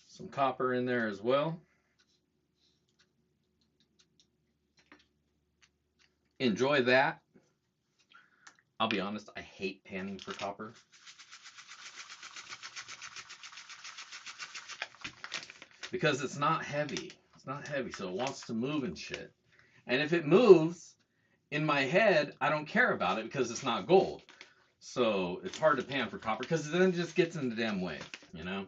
some copper in there as well. Enjoy that. I'll be honest, I hate panning for copper. Because it's not heavy. It's not heavy, so it wants to move and shit. And if it moves, in my head, I don't care about it because it's not gold. So it's hard to pan for copper because then it just gets in the damn way, you know?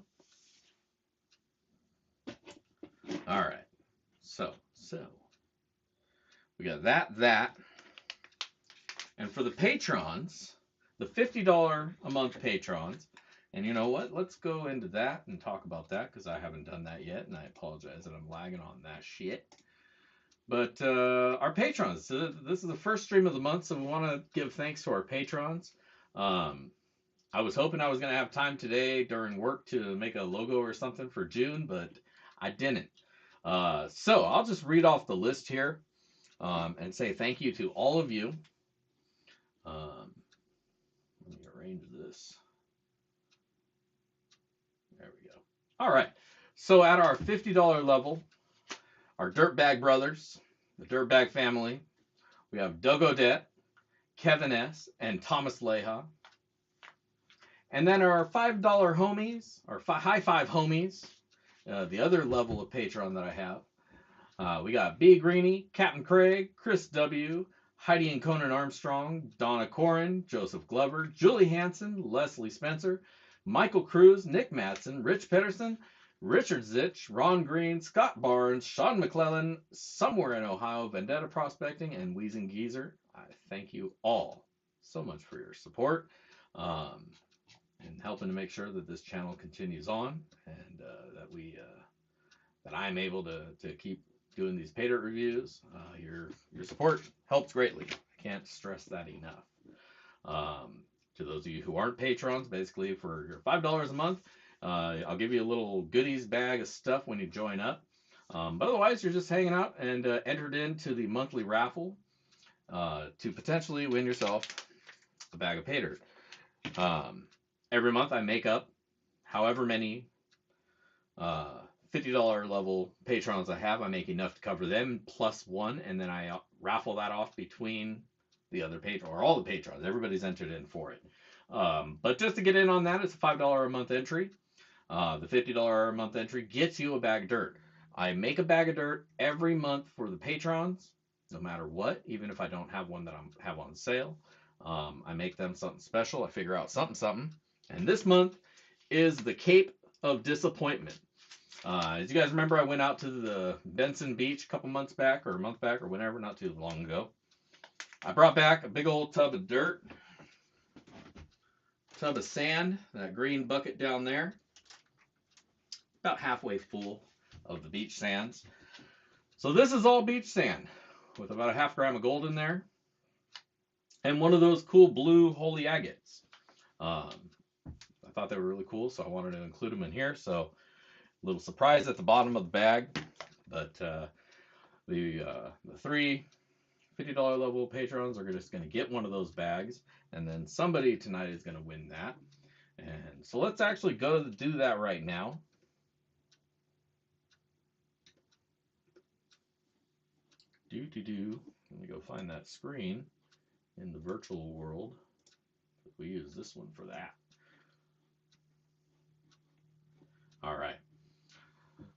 All right. So we got that. And for the patrons, the $50 a month patrons, and you know what? Let's go into that and talk about that because I haven't done that yet, and I apologize that I'm lagging on that shit. But our patrons, so this is the first stream of the month, so we want to give thanks to our patrons. I was hoping I was going to have time today during work to make a logo or something for June, but I didn't. So I'll just read off the list here and say thank you to all of you. Let me arrange this. There we go. All right. So at our $50 level, our Dirtbag brothers, the Dirtbag family, we have Doug Odette, Kevin S., and Thomas Leha. And then our $5 homies, our high five homies, the other level of Patreon that I have. We got B. Greeny, Captain Craig, Chris W., Heidi and Conan Armstrong, Donna Corin, Joseph Glover, Julie Hansen, Leslie Spencer, Michael Cruz, Nick Matson, Rich Pedersen, Richard Zitch, Ron Green, Scott Barnes, Sean McClellan, Somewhere in Ohio, Vendetta Prospecting, and Wheezing Geezer. I thank you all so much for your support and helping to make sure that this channel continues on and that I'm able to keep doing these pay dirt reviews. Your support helps greatly. I can't stress that enough. To those of you who aren't patrons, basically for your $5 a month, I'll give you a little goodies bag of stuff when you join up. But otherwise, you're just hanging out and entered into the monthly raffle to potentially win yourself a bag of pay dirt. Every month I make up however many $50 level patrons I have. I make enough to cover them plus one, and then I raffle that off between the other patrons, or all the patrons. Everybody's entered in for it. But just to get in on that, it's a $5 a month entry. The $50 a month entry gets you a bag of dirt. I make a bag of dirt every month for the patrons, no matter what, even if I don't have one that I have on sale. I make them something special. I figure out something. And this month is the Cape of Disappointment. As you guys remember, I went out to the Benson Beach a couple months back, or a month back, or whenever, not too long ago. I brought back a big old tub of dirt, tub of sand, that green bucket down there, about halfway full of the beach sands. So this is all beach sand with about a half gram of gold in there, and one of those cool blue holy agates. Um, I thought they were really cool, so I wanted to include them in here. So a little surprise at the bottom of the bag, but the three $50 level patrons are just going to get one of those bags, and then somebody tonight is going to win that. And so let's actually go to do that right now. Let me go find that screen in the virtual world. We use this one for that. All right.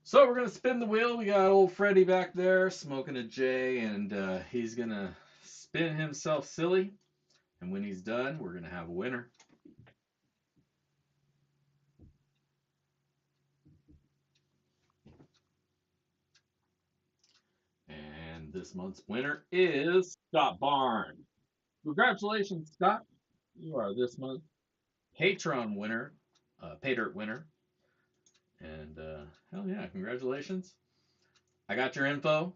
So we're gonna spin the wheel. We got old Freddy back there smoking a J, and he's gonna spin himself silly. And when he's done, we're gonna have a winner. And this month's winner is Scott Barnes. Congratulations, Scott. You are this month's Patron winner, Pay Dirt winner. And hell yeah, congratulations. I got your info,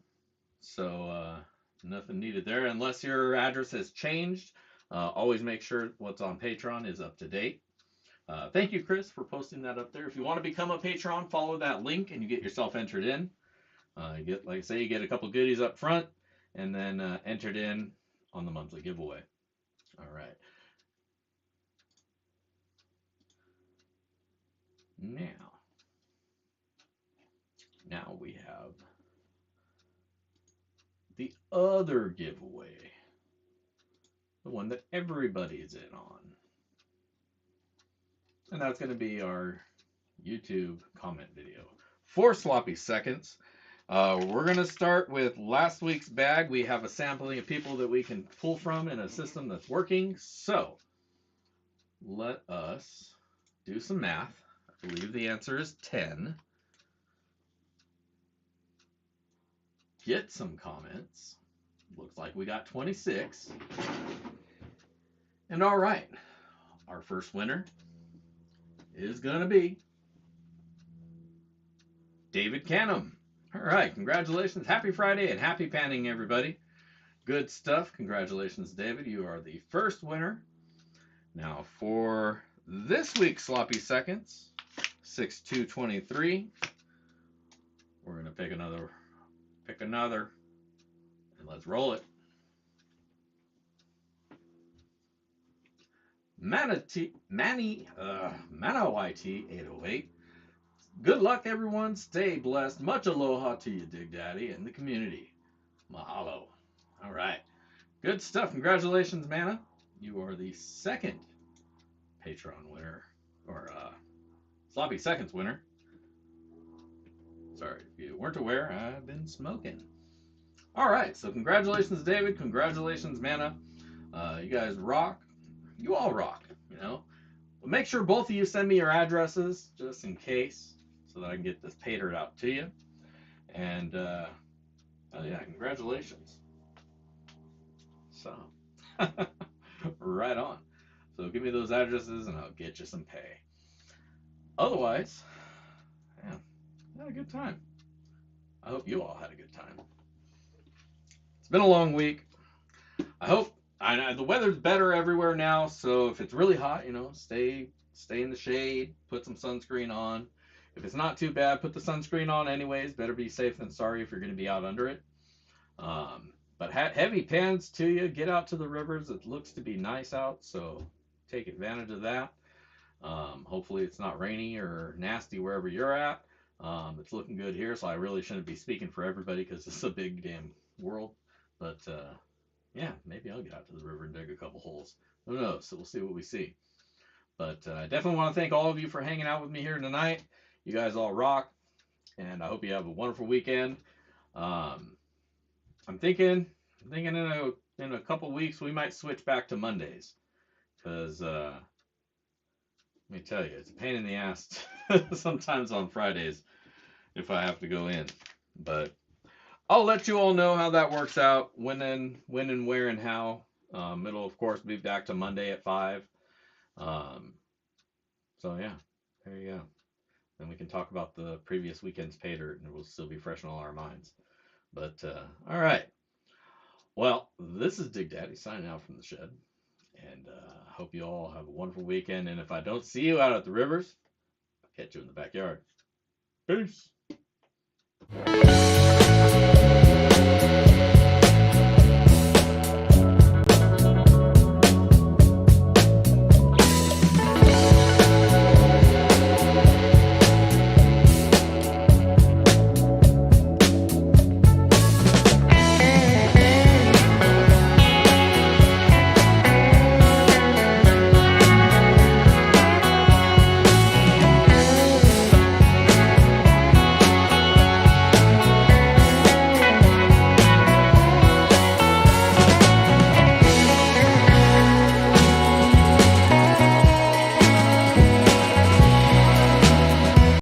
so nothing needed there unless your address has changed. Always make sure what's on Patreon is up to date. Thank you, Chris, for posting that up there. If you want to become a patron, follow that link and you get yourself entered in. You get, like I say, you get a couple goodies up front and then entered in on the monthly giveaway. All right. Now we have the other giveaway, the one that everybody's in on. And that's going to be our YouTube comment video. 4 sloppy seconds. We're going to start with last week's bag. We have a sampling of people that we can pull from in a system that's working. So let us do some math. I believe the answer is 10. Get some comments. Looks like we got 26. And all right, our first winner is going to be David Canham. All right, congratulations. Happy Friday and happy panning, everybody. Good stuff. Congratulations, David. You are the first winner. Now for this week's Sloppy Seconds, 6/2/23, we're going to pick another, and let's roll it. Manawai YT 808. Good luck, everyone. Stay blessed. Much aloha to you, Dig Daddy, and the community. Mahalo. All right. Good stuff. Congratulations, Mana. You are the second Patreon winner, or Sloppy Seconds winner. Sorry, if you weren't aware, I've been smoking. All right, so congratulations, David. Congratulations, Mana. You guys rock. You all rock, you know. But make sure both of you send me your addresses, just in case, so that I can get this patered out to you. And, oh yeah, congratulations. So, right on. So give me those addresses and I'll get you some pay. Otherwise, man, I had a good time. I hope you all had a good time. It's been a long week. I hope the weather's better everywhere now, so if it's really hot, you know, stay in the shade, put some sunscreen on. If it's not too bad, put the sunscreen on anyways. Better be safe than sorry if you're going to be out under it. But heavy pans to you. Get out to the rivers. It looks to be nice out, so take advantage of that. Hopefully it's not rainy or nasty wherever you're at. It's looking good here, so I really shouldn't be speaking for everybody because it's a big damn world. But yeah, maybe I'll get out to the river and dig a couple holes. Who knows? So we'll see what we see. But I definitely want to thank all of you for hanging out with me here tonight. You guys all rock. and I hope you have a wonderful weekend. I'm thinking in a couple weeks we might switch back to Mondays because let me tell you, it's a pain in the ass sometimes on Fridays if I have to go in. But I'll let you all know how that works out, when and where and how. It'll of course be back to Monday at 5. Um, so yeah, there you go. Then we can talk about the previous weekend's pay dirt, and it will still be fresh in all our minds. But all right. Well, this is Dig Daddy signing out from the shed, and I hope you all have a wonderful weekend. And if I don't see you out at the rivers, I'll catch you in the backyard. Peace.